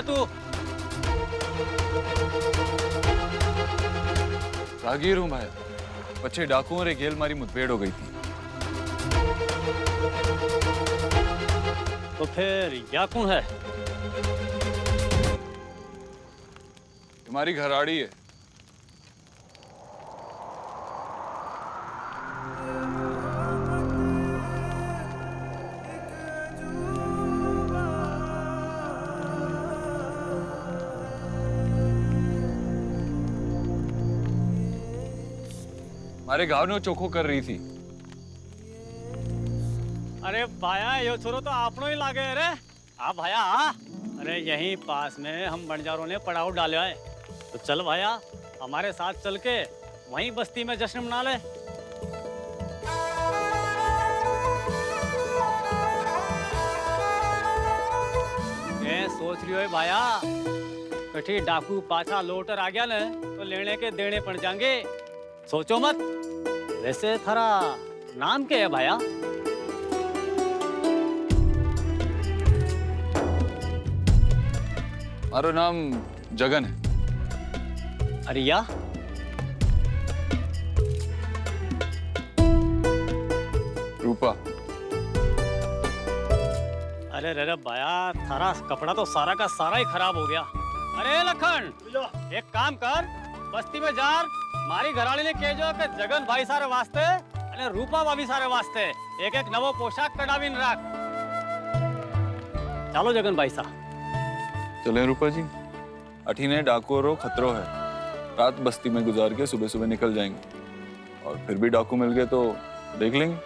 भाया तू? रागीर हूँ भाया। बच्चे डाकुओं और एक घेल मारी मुठभेड़ हो गई थी। तो फिर या कौन है? हमारी घराड़ी है। हमारे गांव ने चोखो कर रही थी। अरे भाया यो छोरो तो आपनो ही लागे रे। आ भाया आ। अरे यहीं पास में हम बंजारों ने पड़ाव डाला है, तो चल भाया हमारे साथ चल के वहीं बस्ती में जश्न मना ले। सोच रही हो भाया, कठी डाकू पाछा लौटर आ गया न तो लेने के देने पड़ जाएंगे। सोचो मत। वैसे थारा नाम क्या है भाया? हमारा नाम जगन है। अरिया? रूपा। अरे रे भाया, थारा कपड़ा तो सारा का सारा ही खराब हो गया। अरे लखन, एक काम कर, बस्ती में जार मारी घराड़ी ने कहो कि जगन भाई सारे वास्ते अने रूपा भाभी सारे वास्ते एक एक नवो पोशाक कढ़ावीने राख। चलो जगन भाई सा। चलें रूपा जी। अठीने डाकू रो खतरो है। रात बस्ती में गुजार के सुबह सुबह निकल जाएंगे, और फिर भी डाकू मिल गए तो देख लेंगे।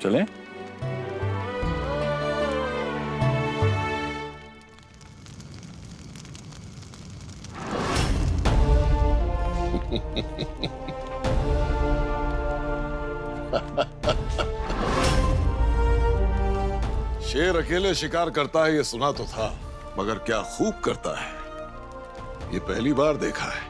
चलें? शेर अकेले शिकार करता है ये सुना तो था, मगर क्या खूब करता है ये पहली बार देखा है।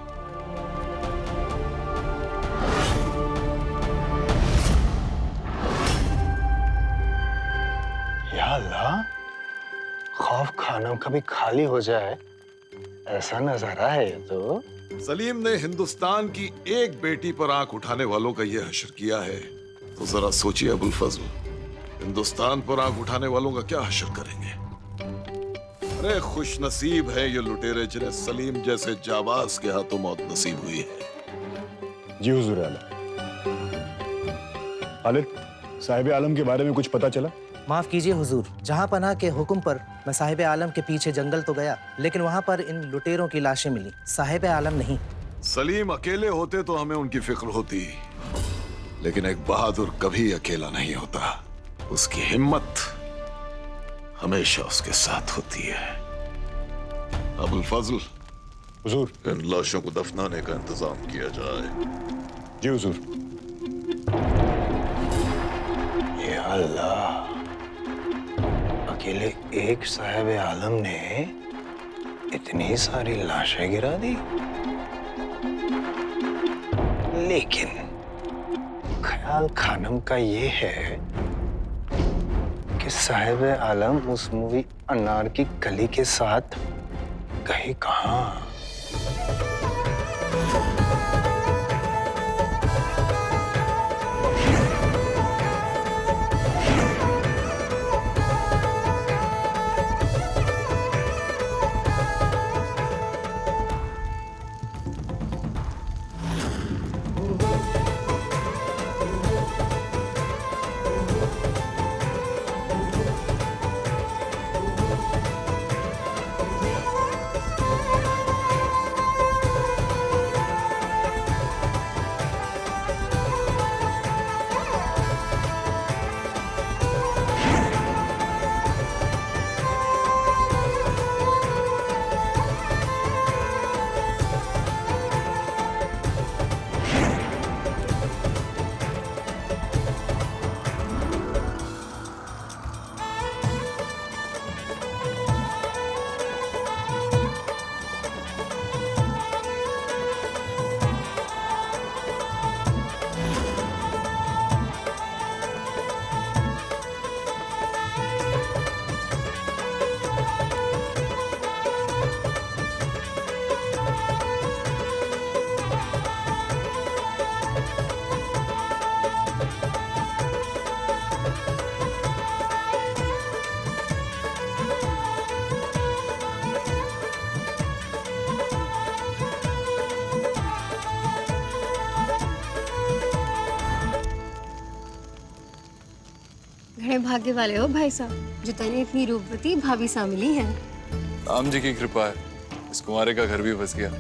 या अल्लाह, खौफ खाना कभी खाली हो जाए ऐसा नजारा है ये तो। सलीम ने हिंदुस्तान की एक बेटी पर आंख उठाने वालों का ये हश्र किया है, तो जरा सोचिए अबुल फजल, हिंदुस्तान पर आंख उठाने वालों का क्या हश्र करेंगे। अरे खुश नसीब है ये लुटेरे जिन्हें सलीम जैसे जाबाज के हाथों मौत नसीब हुई है। जी हुजूर आला। खालिद, साहिब आलम के बारे में कुछ पता चला? माफ कीजिए हुजूर, जहां पनाह के हुक्म पर मैं साहिब आलम के पीछे जंगल तो गया, लेकिन वहां पर इन लुटेरों की लाशें मिली, साहिब आलम नहीं। सलीम अकेले होते तो हमें उनकी फिक्र होती, लेकिन एक बहादुर कभी अकेला नहीं होता। उसकी हिम्मत हमेशा उसके साथ होती है। अबुल फजल, हुजूर। इन लाशों को दफनाने का इंतजाम किया जाए। जी हुजूर। या अल्लाह, अकेले एक साहिब आलम ने इतनी सारी लाशें गिरा दी। लेकिन ख्याल खानम का ये है कि साहिब आलम उस मूवी अनार की कली के साथ गए कहां? बड़े भाग्य वाले हो भाई साहब, जो तने इतनी रूपवती भाभी सा मिली है। राम जी की कृपा है, इस कुंवारे का घर भी बस गया।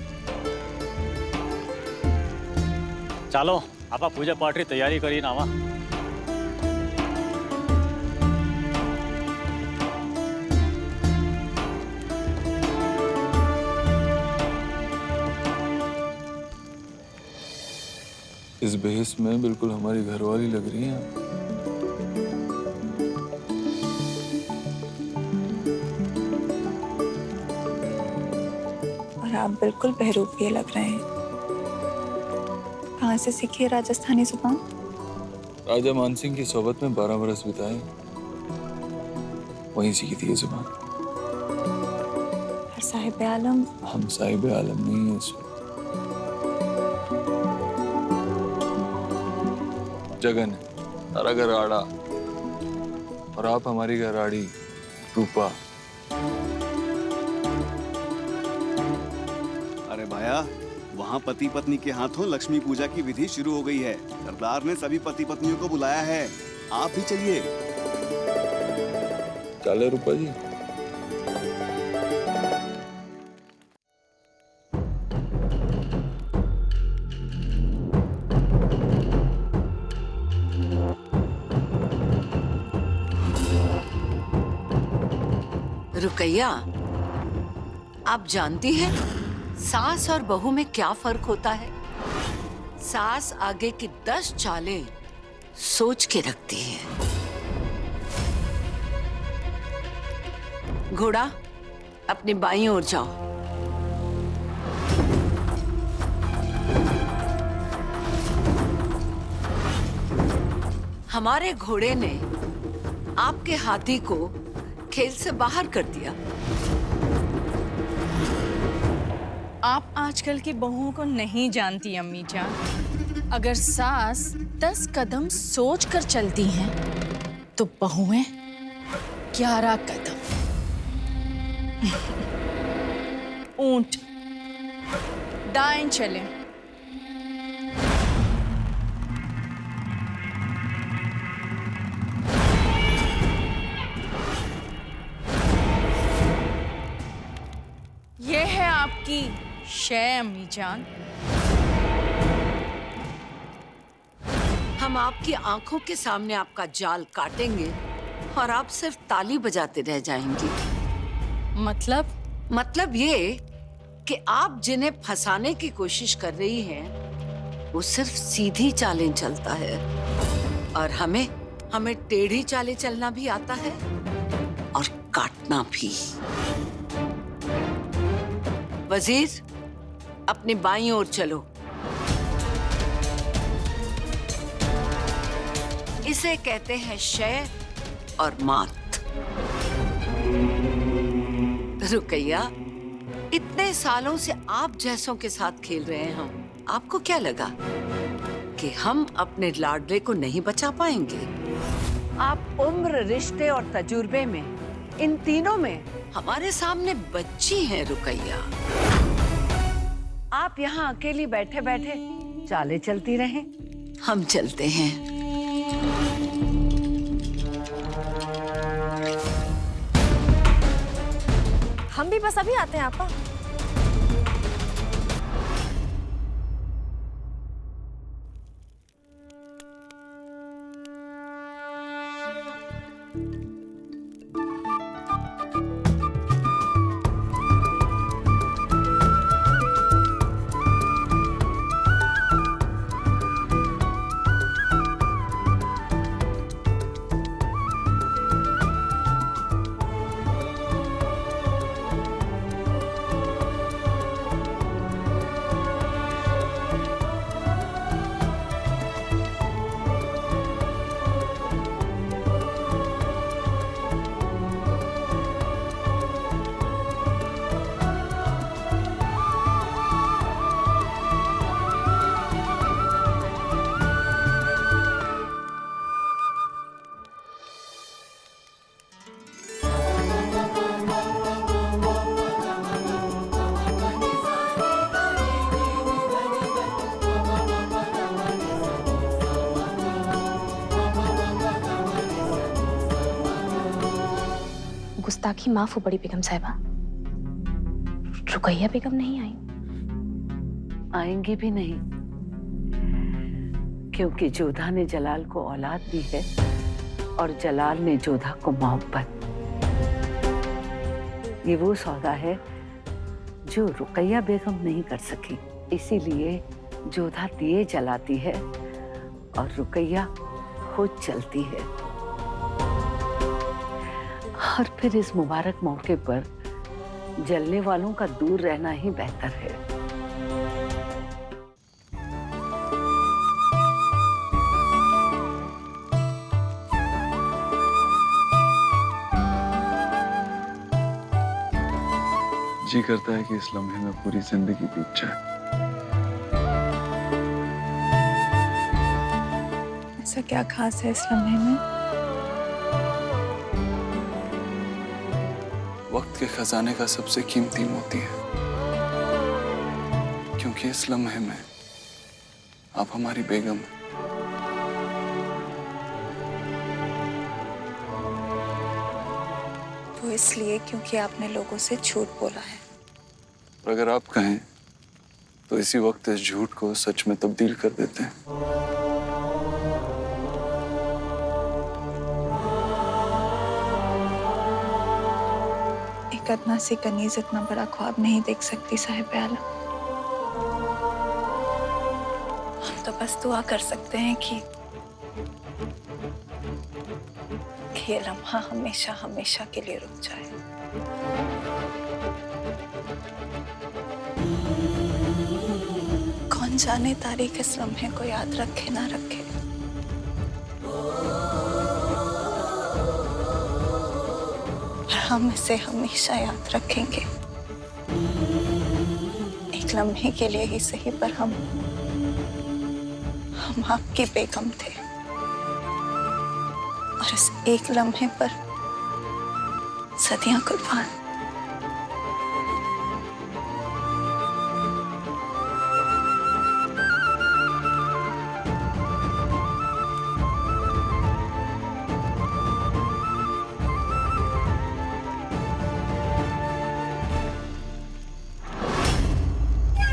ચાલો આપા પૂજા પાઠની તૈયારી કરીને આવા। इस बेहस में बिल्कुल हमारी घरवाली लग रही हैं। और आप बिल्कुल बहरूपिये लग रहे हैं। कहाँ से सीखी है राजस्थानी जुबान? राजा मानसिंह की सोबत में 12 बरस बिताए, वहीं सीखी थी ये जुबान। और साहिब आलम? हम साहिब आलम नहीं है इस वक्त। जगन है, सारा घर आड़ा, और आप हमारी घराड़ी रूपा। अरे भाया, वहाँ पति पत्नी के हाथों लक्ष्मी पूजा की विधि शुरू हो गई है। सरदार ने सभी पति पत्नियों को बुलाया है, आप भी चलिए। चले रूपा जी। रुकैया, आप जानती हैं सास और बहू में क्या फर्क होता है? सास आगे की 10 चालें सोच के रखती है। घोड़ा, अपनी बाईं ओर जाओ। हमारे घोड़े ने आपके हाथी को खेल से बाहर कर दिया। आप आजकल की बहुओं को नहीं जानती अम्मी जान। अगर सास 10 कदम सोच कर चलती हैं, तो बहुएं 11 कदम। ऊंट दाएं चले। ये है आपकी शय अम्मी जान। हम आपकी आंखों के सामने आपका जाल काटेंगे और आप सिर्फ ताली बजाते रह जाएंगी। मतलब ये कि आप जिन्हें फंसाने की कोशिश कर रही हैं, वो सिर्फ सीधी चालें चलता है, और हमें टेढ़ी चालें चलना भी आता है और काटना भी। वजीर, अपनी बाईं ओर चलो। इसे कहते हैं शय और मात। रुकैया, इतने सालों से आप जैसों के साथ खेल रहे हैं हम। आपको क्या लगा कि हम अपने लाडले को नहीं बचा पाएंगे? आप उम्र, रिश्ते और तजुर्बे में, इन तीनों में हमारे सामने बच्ची हैं रुकैया। आप यहाँ अकेली बैठे बैठे चालें चलती रहें, हम चलते हैं। हम भी बस अभी आते हैं आपा। गुस्ताखी माफ हो बड़ी बेगम साहिबा। रुकैया बेगम नहीं आई? आएंगी भी नहीं, क्योंकि जोधा ने जलाल को औलाद दी है और जलाल ने जोधा को मोहब्बत। ये वो सौदा है जो रुकैया बेगम नहीं कर सकी, इसीलिए जोधा दिए जलाती है और रुकैया खुद चलती है। और फिर इस मुबारक मौके पर जलने वालों का दूर रहना ही बेहतर है। जी करता है कि इस लम्हे में पूरी जिंदगी बीत जाए। ऐसा क्या खास है इस लम्हे में? वक्त के खजाने का सबसे कीमती मोती है, क्योंकि इस लम्हे में आप हमारी बेगम हैं। वो इसलिए क्योंकि आपने लोगों से झूठ बोला है। और अगर आप कहें तो इसी वक्त इस झूठ को सच में तब्दील कर देते हैं। एक अदना सी कनीज इतना बड़ा ख्वाब नहीं देख सकती साहिब आलम। हम तो बस दुआ कर सकते हैं कि ये लम्हा हमेशा हमेशा के लिए रुक जाए। कौन जाने तारीख इस लम्हे को याद रखे ना रखे। और हम इसे हमेशा याद रखेंगे। एक लम्हे के लिए ही सही, पर हम आपकी बेगम थे और इस एक लम्हे पर सदियां कुर्बान।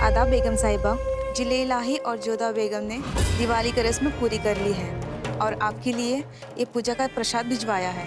आदाब बेगम साहिबा। जिले इलाही और जोधा बेगम ने दिवाली की रस्म पूरी कर ली है और आपके लिए ये पूजा का प्रसाद भिजवाया है।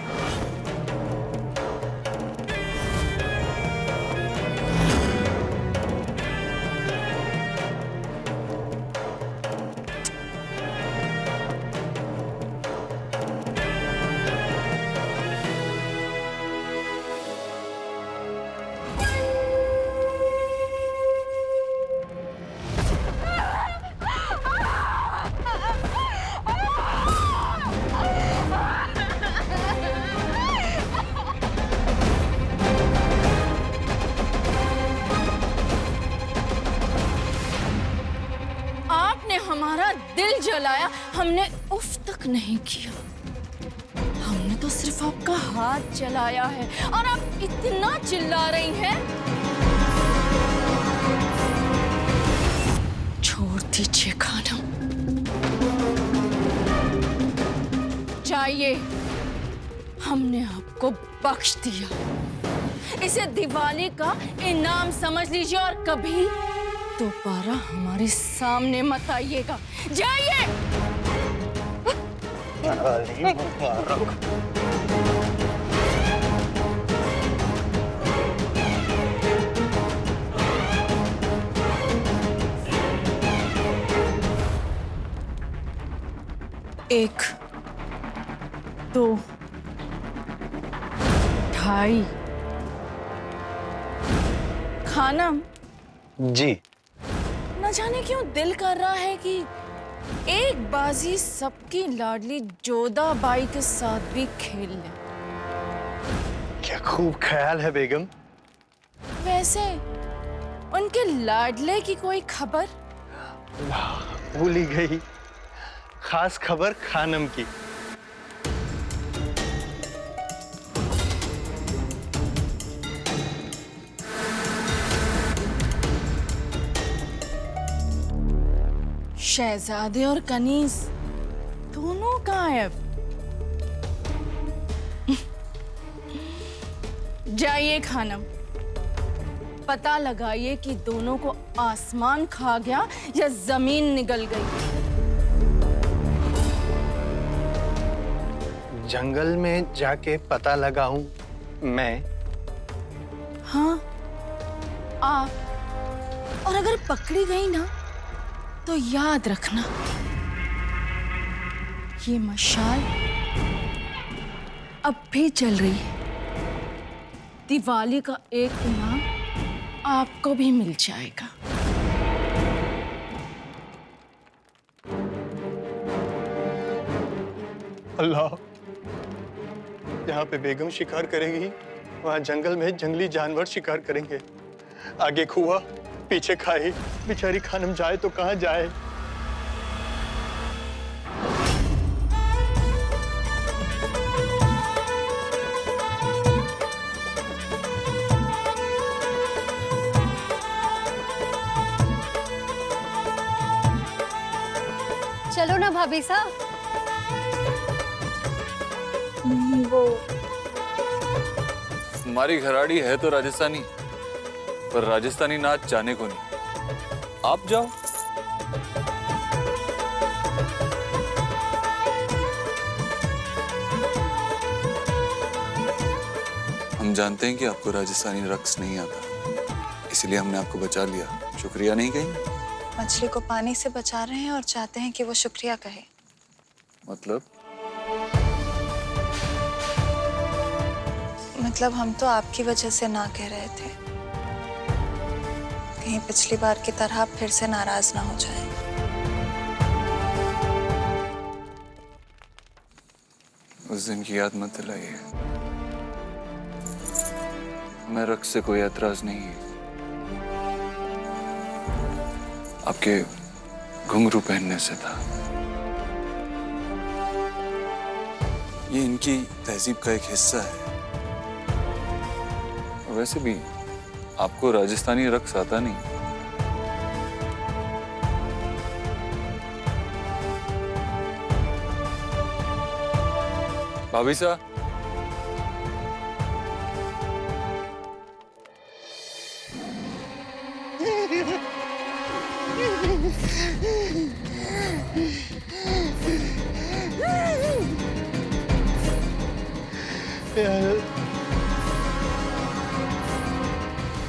हमारा दिल जलाया, हमने उफ तक नहीं किया। हमने तो सिर्फ आपका हाथ जलाया है और आप इतना चिल्ला रही हैं। छोड़ दीजिए खाना। चाहिए, हमने आपको बख्श दिया। इसे दिवाली का इनाम समझ लीजिए और कभी दोबारा हमारे सामने मत आइएगा। जाइए। एक, दो, ढाई। खानम जी। न जाने क्यों दिल कर रहा है कि एक बाजी सबकी लाडली जोधा बाई के साथ भी खेल ले। क्या खूब ख्याल है बेगम। वैसे उनके लाडले की कोई खबर? भूल ही गई, खास खबर खानम की। शहजादे और कनीज दोनों गायब। जाइए खानम, पता लगाइए कि दोनों को आसमान खा गया या जमीन निगल गई। जंगल में जाके पता लगाऊं मैं? हाँ, आप। और अगर पकड़ी गई ना तो याद रखना, ये मशाल अब भी चल रही है। दिवाली का एक इनाम आपको भी मिल जाएगा। अल्लाह, जहाँ पे बेगम शिकार करेगी वहाँ जंगल में जंगली जानवर शिकार करेंगे। आगे खुआ पीछे खाई, बेचारी खानम जाए तो कहाँ जाए। चलो ना भाभी साहब। वो हमारी घराड़ी है तो राजस्थानी, पर राजस्थानी नाच जाने को नहीं। आप जाओ। हम जानते हैं कि आपको राजस्थानी रक्स नहीं आता, इसलिए हमने आपको बचा लिया। शुक्रिया नहीं कहेंगे? मछली को पानी से बचा रहे हैं और चाहते हैं कि वो शुक्रिया कहे। मतलब हम तो आपकी वजह से ना कह रहे थे, कहीं पिछली बार की तरह फिर से नाराज ना हो जाए। उस दिन की याद मत दिलाइए। मैं रक्स से कोई एतराज नहीं है, आपके घुंघरू पहनने से था। ये इनकी तहजीब का एक हिस्सा है। वैसे भी आपको राजस्थानी रक्स आता नहीं। भाभी साहब,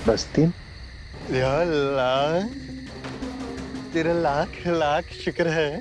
बस्ती, या अल्लाह, तेरा लाख लाख शुक्र है।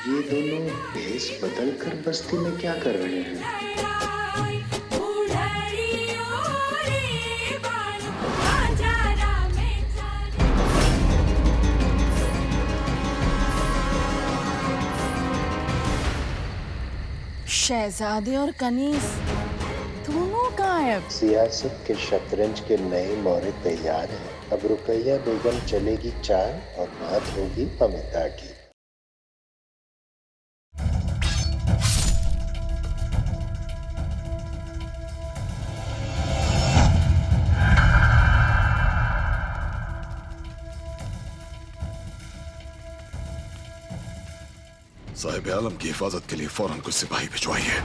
ये दोनों भेष बदल कर बस्ती में क्या कर रहे हैं? शहजादे और कनीज दोनों गायब। सियासत के शतरंज के नए मोहरे तैयार हैं। अब रुकैया बेगम चलेगी चाल और बात होगी अमिता की। साहिब आलम की हिफाजत के लिए फौरन कुछ सिपाही भिजवाइए।